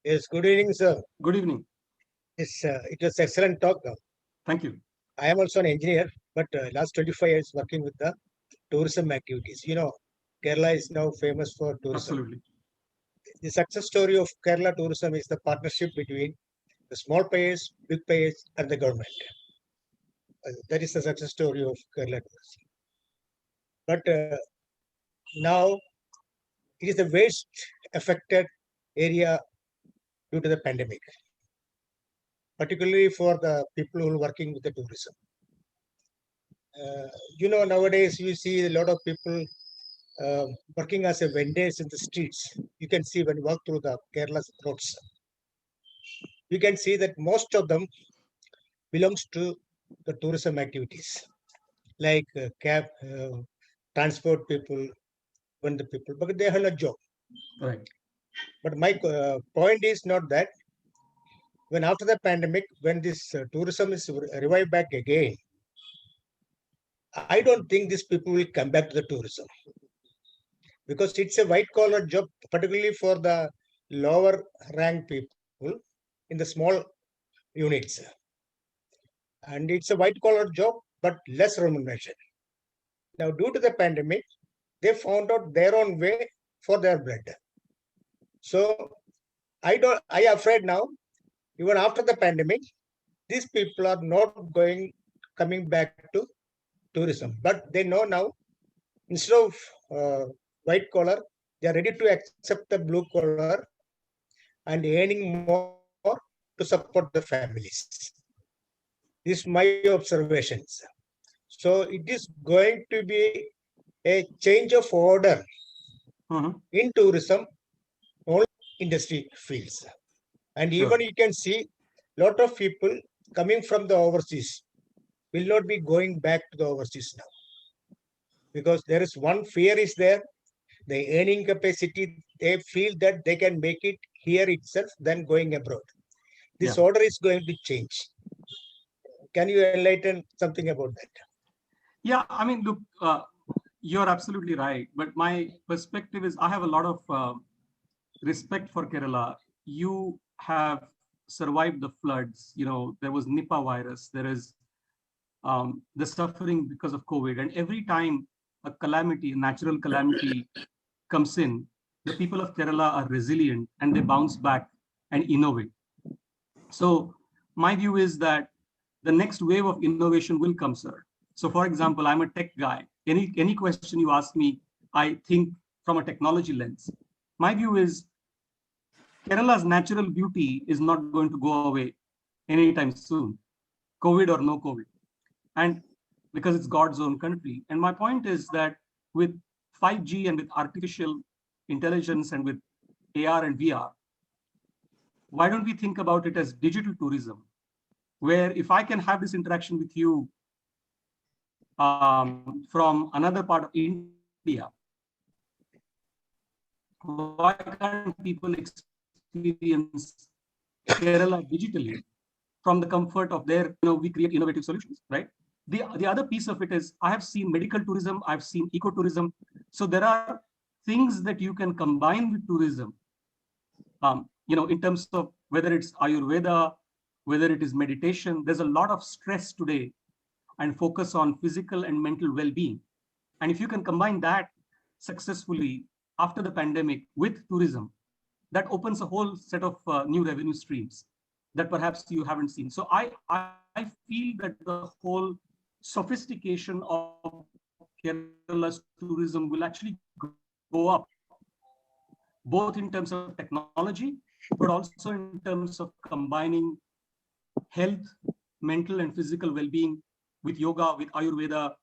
Yes, good evening, sir. Good evening. It was excellent talk. Thank you. I am also an engineer, but last 25 years working with the tourism activities. Kerala is now famous for tourism. Absolutely. The success story of Kerala tourism is the partnership between the small players, big players, and the government. That is the success story of Kerala tourism. But now it is the worst affected area due to the pandemic, particularly for the people who are working with the tourism. Nowadays you see a lot of people working as a vendors in the streets. You can see when you walk through the Kerala roads, you can see that most of them belongs to the tourism activities, like cab, transport people, when the people, but they have a job. Right. But my point is not that. when after the pandemic, when this tourism is revived back again, I don't think these people will come back to the tourism because it's a white collar job, particularly for the lower rank people in the small units. And it's a white collar job, but less remuneration. Now, due to the pandemic, they found out their own way for their bread. So I afraid now, even after the pandemic, these people are not coming back to tourism. But they know now, instead of white collar, they are ready to accept the blue collar and earning more to support the families. This is my observations. So it is going to be a change of order in tourism, all industry fields. And Sure. even you can see a lot of people coming from the overseas will not be going back to the overseas now. Because there is one fear is there, the earning capacity, they feel that they can make it here itself than going abroad. This order is going to change. Can you enlighten something about that? Yeah, I mean, look, you're absolutely right. But my perspective is I have a lot of respect for Kerala. You have survived the floods. You know, there was Nipah virus. There is the suffering because of COVID. And every time a calamity, a natural calamity comes in, the people of Kerala are resilient and they bounce back and innovate. So my view is that the next wave of innovation will come, sir. So for example, I'm a tech guy. Any question you ask me, I think from a technology lens. My view is Kerala's natural beauty is not going to go away anytime soon, COVID or no COVID. And because it's God's own country. And my point is that with 5G and with artificial intelligence and with AR and VR, why don't we think about it as digital tourism, where if I can have this interaction with you from another part of India, why can't people experience Kerala digitally from the comfort of their, we create innovative solutions, right? The other piece of it is I have seen medical tourism, I've seen ecotourism. So there are things that you can combine with tourism, in terms of whether it's Ayurveda, whether it is meditation. There's a lot of stress today and focus on physical and mental well-being. And if you can combine that successfully after the pandemic with tourism, that opens a whole set of new revenue streams that perhaps you haven't seen. So I feel that the whole sophistication of Kerala's tourism will actually go up, both in terms of technology, but also in terms of combining health, mental and physical well-being with yoga, with Ayurveda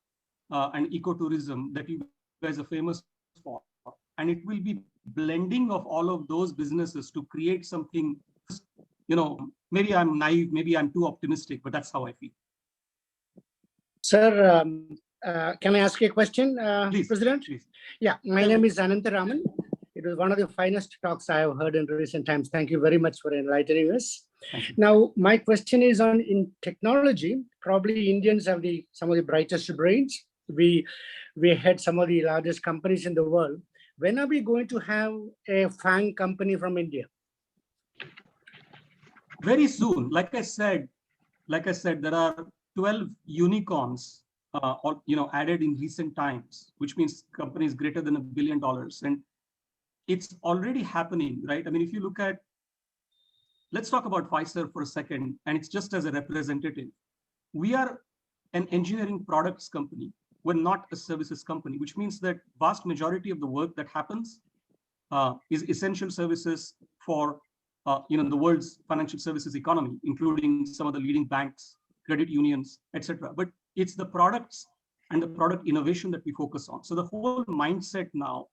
and ecotourism that you guys are famous for. And it will be blending of all of those businesses to create something, maybe I'm naive, maybe I'm too optimistic, but that's how I feel. Sir, can I ask you a question, Please, President? please. Yeah, my name is Anantaraman. It was one of the finest talks I have heard in recent times. Thank you very much for enlightening us. Now, my question is in technology. Probably Indians have some of the brightest brains. We had some of the largest companies in the world. When are we going to have a FANG company from India? Very soon. Like I said, there are 12 unicorns, added in recent times, which means companies greater than $1 billion. And it's already happening, right? I mean, if you look at, let's talk about Fiserv for a second, and it's just as a representative. We are an engineering products company. We're not a services company, which means that vast majority of the work that happens is essential services for the world's financial services economy, including some of the leading banks, credit unions, etc. But it's the products and the product innovation that we focus on. So the whole mindset now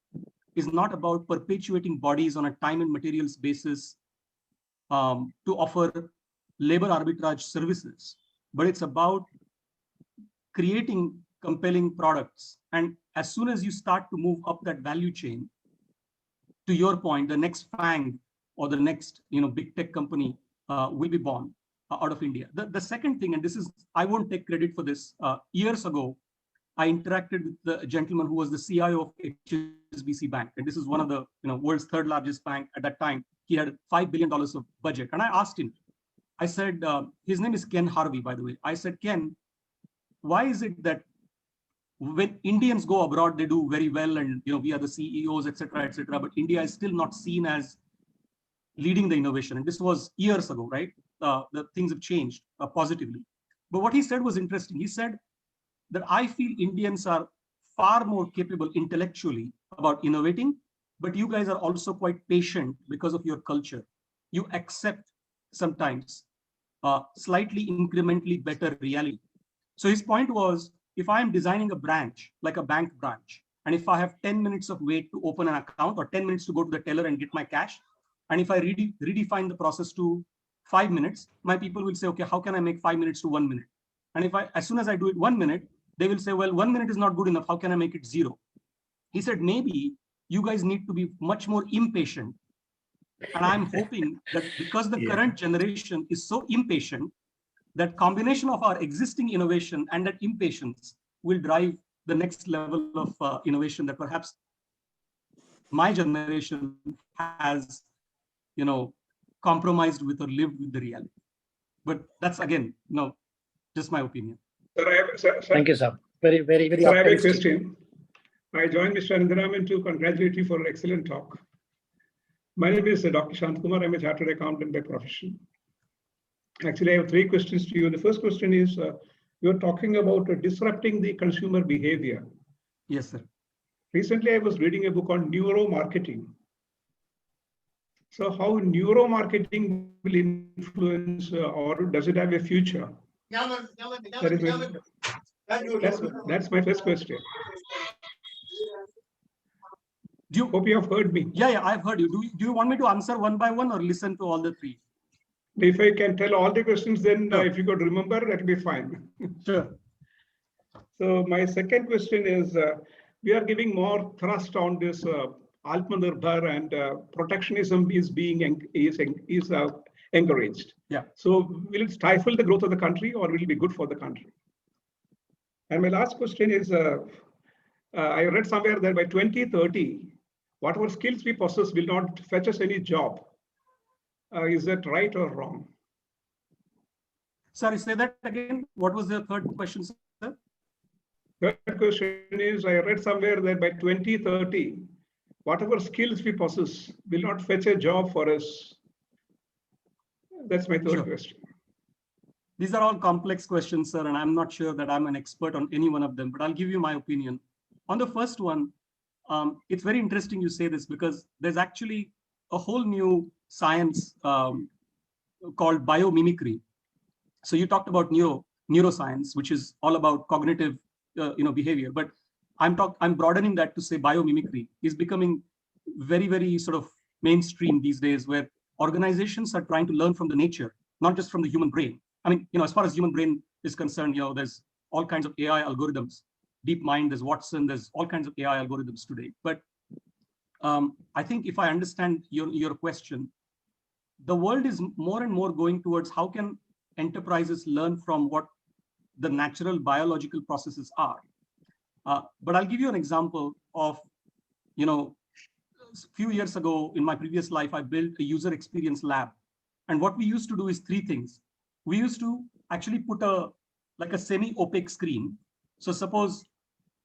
is not about perpetuating bodies on a time and materials basis to offer labor arbitrage services, but it's about creating compelling products. And as soon as you start to move up that value chain, to your point, the next FANG or the next big tech company will be born out of India. The second thing, and this is, I won't take credit for this, years ago, I interacted with the gentleman who was the CIO of HSBC Bank. And this is one of the world's third largest bank at that time. He had $5 billion of budget. And I asked him, I said, his name is Ken Harvey, by the way. I said, Ken, why is it that when Indians go abroad, they do very well, and we are the CEOs, etc., but India is still not seen as leading the innovation? And this was years ago, right? The things have changed positively. But what he said was interesting. He said that I feel Indians are far more capable intellectually about innovating, but you guys are also quite patient because of your culture. You accept sometimes slightly incrementally better reality. So his point was, if I'm designing a branch, like a bank branch, and if I have 10 minutes of wait to open an account or 10 minutes to go to the teller and get my cash, and if I redefine the process to 5 minutes, my people will say, okay, how can I make 5 minutes to 1 minute? And as soon as I do it 1 minute, they will say, well, 1 minute is not good enough. How can I make it 0? He said, maybe you guys need to be much more impatient. And I'm hoping that because the current generation is so impatient, that combination of our existing innovation and that impatience will drive the next level of innovation that perhaps my generation has, compromised with or lived with the reality. But that's, again, just my opinion. Thank you, sir. Very, very, very Sir, I have a optimistic. question. I joined Mr. Anandaraman to congratulate you for an excellent talk. My name is Dr. Shantakumar. I'm a chartered accountant by profession. Actually, I have 3 questions to you. The first question is, you're talking about disrupting the consumer behavior. Yes, sir. Recently, I was reading a book on neuromarketing. So how neuromarketing will influence or does it have a future? That's my first question. Hope you have heard me. Yeah, I've heard you. Do you want me to answer one by one or listen to all the 3? If I can tell all the questions, then Sure. if you could remember, that'll be fine. Sure. So my second question is, we are giving more thrust on this Atmanirbhar, and protectionism is being encouraged. Yeah. So will it stifle the growth of the country, or will it be good for the country? And my last question is, I read somewhere that by 2030, whatever skills we possess will not fetch us any job. Is that right or wrong? Sorry, say that again. What was the third question, sir? Third question is, I read somewhere that by 2030, whatever skills we possess will not fetch a job for us. That's my third question. These are all complex questions, sir, and I'm not sure that I'm an expert on any one of them, but I'll give you my opinion. On the first one, it's very interesting you say this, because there's actually a whole new science called biomimicry. So you talked about neuroscience, which is all about cognitive behavior, but I'm broadening that to say biomimicry is becoming very, very sort of mainstream these days, where organizations are trying to learn from the nature, not just from the human brain. I mean, as far as human brain is concerned, there's all kinds of AI algorithms, DeepMind, there's Watson, there's all kinds of AI algorithms today. But I think if I understand your question, the world is more and more going towards how can enterprises learn from what the natural biological processes are. But I'll give you an example of, a few years ago in my previous life, I built a user experience lab. And what we used to do is 3 things. We used to actually put a semi-opaque screen. So suppose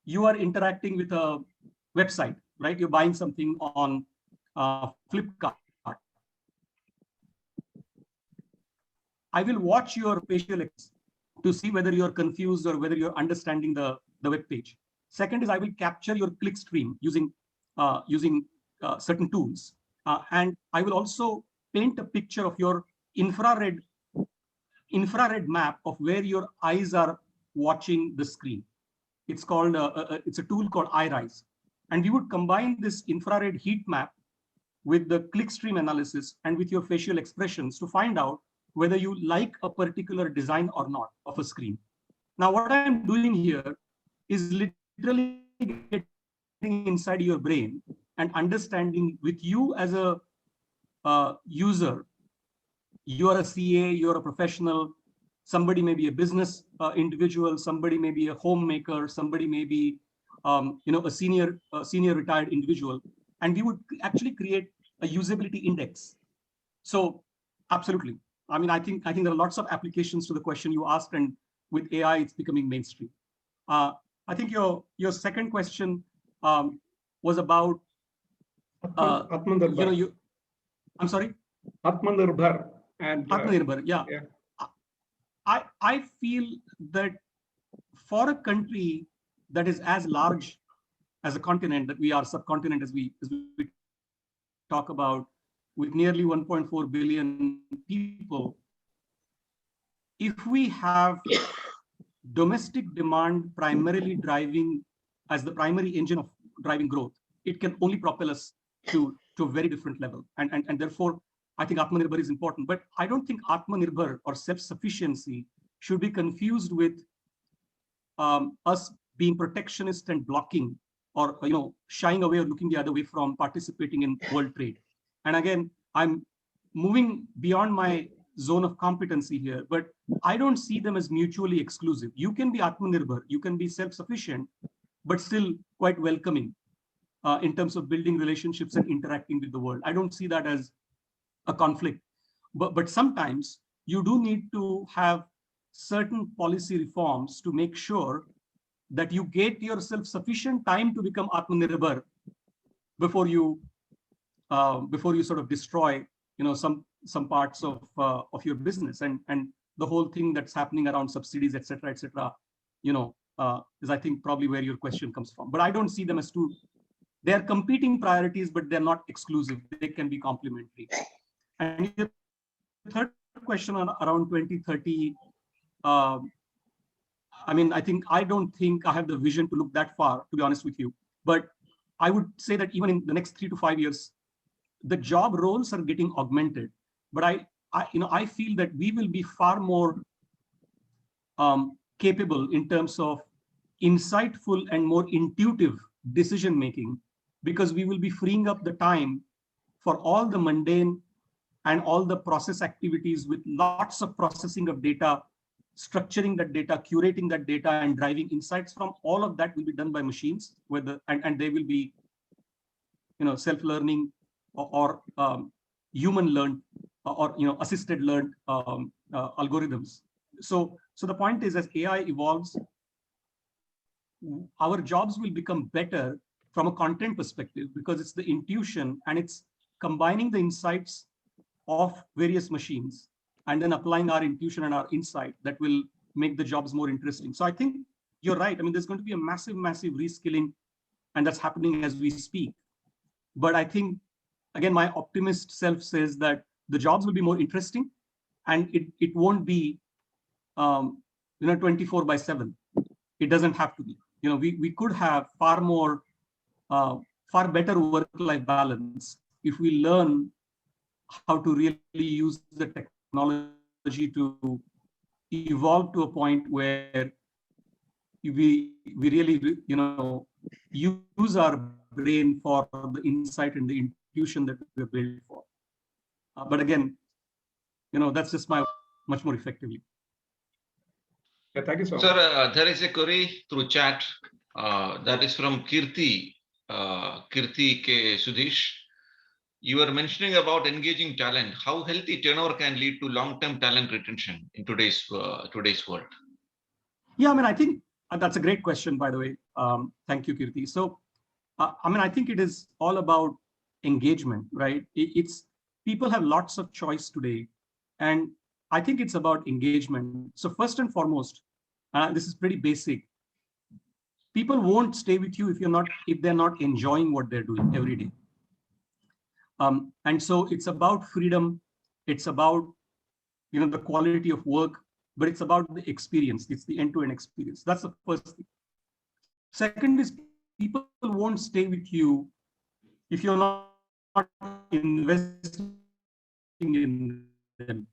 you are interacting with a website, right? You're buying something on Flipkart. I will watch your facial expression to see whether you're confused or whether you're understanding the web page. Second is I will capture your click stream using certain tools. And I will also paint a picture of your infrared map of where your eyes are watching the screen. It's called, it's a tool called iRise. And we would combine this infrared heat map with the clickstream analysis and with your facial expressions to find out whether you like a particular design or not of a screen. Now, what I'm doing here is literally getting inside your brain and understanding with you as a user, you are a CA, you're a professional, somebody may be a business individual, somebody may be a homemaker, somebody may be a senior retired individual, and we would actually create a usability index. So absolutely. I mean, I think there are lots of applications to the question you asked, and with AI, it's becoming mainstream. I think your second question was about Atmanirbhar. I'm sorry. Atmanirbhar and Atmanirbhar. Yeah. I feel that for a country that is as large as a continent that we are, subcontinent as we talk about, with nearly 1.4 billion people, if we have domestic demand primarily driving as the primary engine of driving growth, it can only propel us to a very different level. And therefore, I think Atmanirbhar is important. But I don't think Atmanirbhar or self-sufficiency should be confused with us being protectionist and blocking, or shying away or looking the other way from participating in world trade. And again, I'm moving beyond my zone of competency here, but I don't see them as mutually exclusive. You can be Atmanirbhar, you can be self-sufficient, but still quite welcoming in terms of building relationships and interacting with the world. I don't see that as a conflict. But sometimes you do need to have certain policy reforms to make sure that you get yourself sufficient time to become Atmanirbhar before you sort of destroy some parts of your business, and the whole thing that's happening around subsidies, etc., is I think probably where your question comes from. But I don't see them as two. They are competing priorities, but they're not exclusive. They can be complementary. And the third question around 2030, I mean, I don't think I have the vision to look that far, to be honest with you. But I would say that even in the next 3 to 5 years, the job roles are getting augmented. But I feel that we will be far more capable in terms of insightful and more intuitive decision making, because we will be freeing up the time for all the mundane and all the process activities with lots of processing of data, structuring that data, curating that data, and driving insights from. All of that will be done by machines, and they will be self-learning or human learned or assisted learned algorithms. So the point is, as AI evolves, our jobs will become better from a content perspective, because it's the intuition and it's combining the insights of various machines and then applying our intuition and our insight that will make the jobs more interesting. So I think you're right. I mean, there's going to be a massive reskilling, and that's happening as we speak. But I think, again, my optimist self says that the jobs will be more interesting, and it won't be 24/7. It doesn't have to be. We could have far better work-life balance if we learn how to really use the technology to evolve to a point where we really use our brain for the insight and the intuition that we're built for. But again, that's just my much more effectively. Yeah, thank you so much. Sir, there is a query through chat that is from Kirti K. Sudesh. You were mentioning about engaging talent. How healthy tenure can lead to long-term talent retention in today's world? Yeah, I mean, I think that's a great question, by the way. Thank you, Kirti. So, I think it is all about engagement, right? People have lots of choice today, and I think it's about engagement. So first and foremost, this is pretty basic. People won't stay with you if they're not enjoying what they're doing every day. And so it's about freedom. It's about the quality of work, but it's about the experience. It's the end-to-end experience. That's the first thing. Second is, people won't stay with you if you're not investing in them.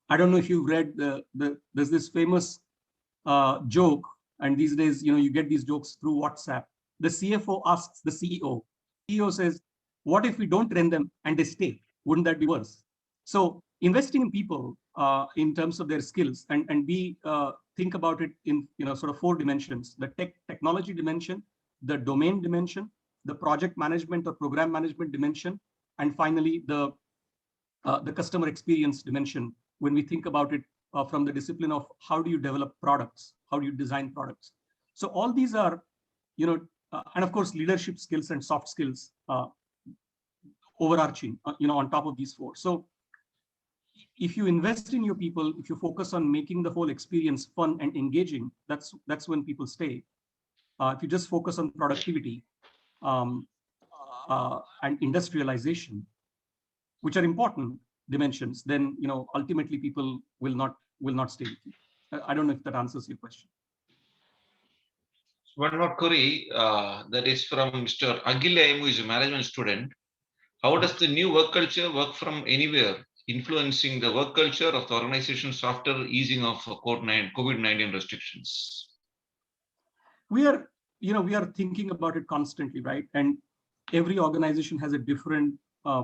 I don't know if you've read there's this famous joke, and these days, you get these jokes through WhatsApp. The CFO asks the CEO. CEO says, "What if we don't train them and they stay? Wouldn't that be worse?" So investing in people in terms of their skills, and we think about it in sort of 4 dimensions: the technology dimension, the domain dimension, the project management or program management dimension, and finally the customer experience dimension. When we think about it from the discipline of how do you develop products, how do you design products. So all these are, and of course leadership skills and soft skills overarching, on top of these 4. So if you invest in your people, if you focus on making the whole experience fun and engaging, that's when people stay. If you just focus on productivity and industrialization, which are important dimensions, then ultimately people will not stay with you. I don't know if that answers your question. One more query that is from Mr. Agile, who is a management student. How does the new work culture work from anywhere influencing the work culture of the organizations after easing of COVID-19 restrictions? We are thinking about it constantly, right? And every organization has a different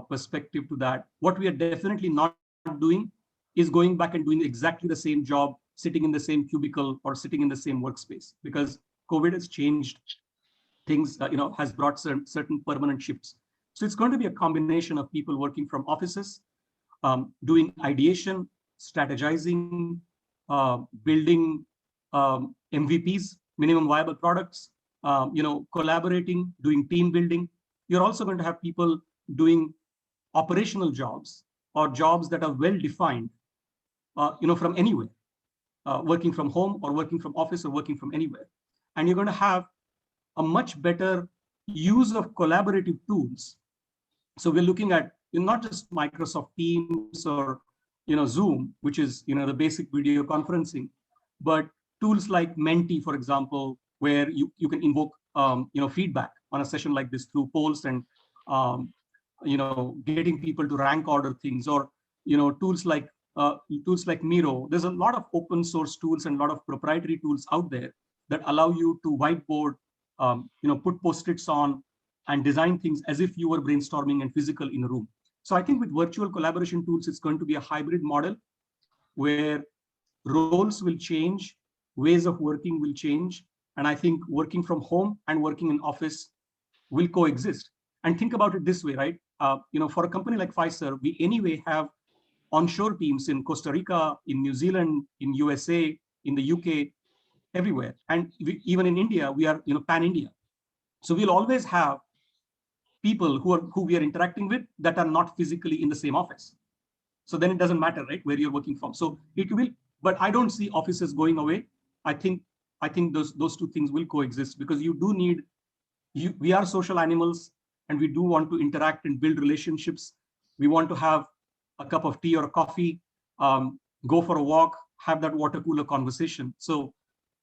perspective to that. What we are definitely not doing is going back and doing exactly the same job, sitting in the same cubicle or sitting in the same workspace, because COVID has changed things, has brought certain permanent shifts. So it's going to be a combination of people working from offices, doing ideation, strategizing, building MVPs, minimum viable products, collaborating, doing team building. You're also going to have people doing operational jobs or jobs that are well defined, from anywhere, working from home or working from office or working from anywhere. And you're going to have a much better use of collaborative tools. So we're looking at not just Microsoft Teams or Zoom, which is the basic video conferencing, but tools like Menti, for example, where you can invoke feedback on a session like this through polls and getting people to rank order things, or tools like Miro. There's a lot of open source tools and a lot of proprietary tools out there that allow you to whiteboard, put post-its on and design things as if you were brainstorming and physical in a room. So I think with virtual collaboration tools, it's going to be a hybrid model where roles will change, ways of working will change. And I think working from home and working in office will coexist. And think about it this way, right? For a company like Fiserv, we anyway have onshore teams in Costa Rica, in New Zealand, in USA, in the UK, everywhere. And even in India, we are pan-India. So we'll always have people who we are interacting with that are not physically in the same office. So then it doesn't matter, right, where you're working from. So it will, but I don't see offices going away. I think those two things will coexist, because you do need, we are social animals and we do want to interact and build relationships. We want to have a cup of tea or a coffee, go for a walk, have that water cooler conversation. So,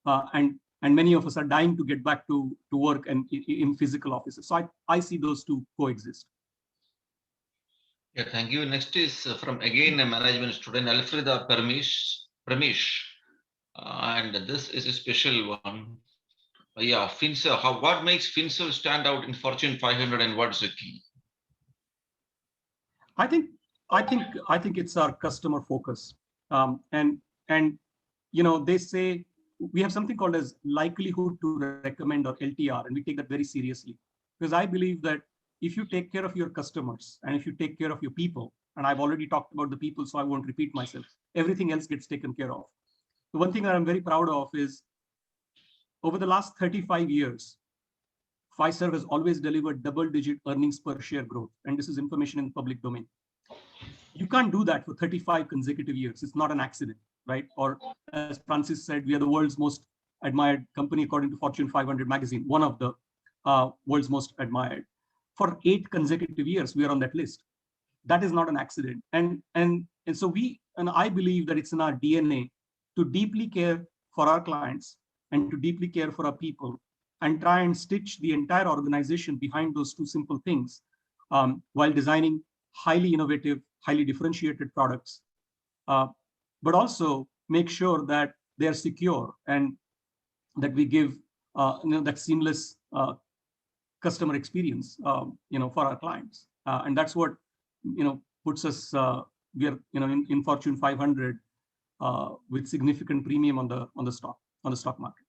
and many of us are dying to get back to work and in physical offices. So I see those two coexist. Yeah, thank you. Next is from again a management student, Alfreda Pramish. And this is a special one. Yeah, Fiserv. What makes Fiserv stand out in Fortune 500, and what's the key? I think it's our customer focus, and they say we have something called as likelihood to recommend, or LTR, and we take that very seriously, because I believe that if you take care of your customers and if you take care of your people, and I've already talked about the people, so I won't repeat myself, everything else gets taken care of. The one thing that I'm very proud of is over the last 35 years, Fiserv has always delivered double-digit earnings per share growth, and this is information in the public domain. You can't do that for 35 consecutive years. It's not an accident, right? Or as Francis said, we are the world's most admired company according to Fortune 500 magazine, one of the world's most admired. For 8 consecutive years, we are on that list. That is not an accident. And so I believe that it's in our DNA to deeply care for our clients and to deeply care for our people, and try and stitch the entire organization behind those two simple things, while designing highly innovative, highly differentiated products, but also make sure that they are secure and that we give that seamless customer experience for our clients. And that's what puts us we are in Fortune 500 with significant premium on the stock market.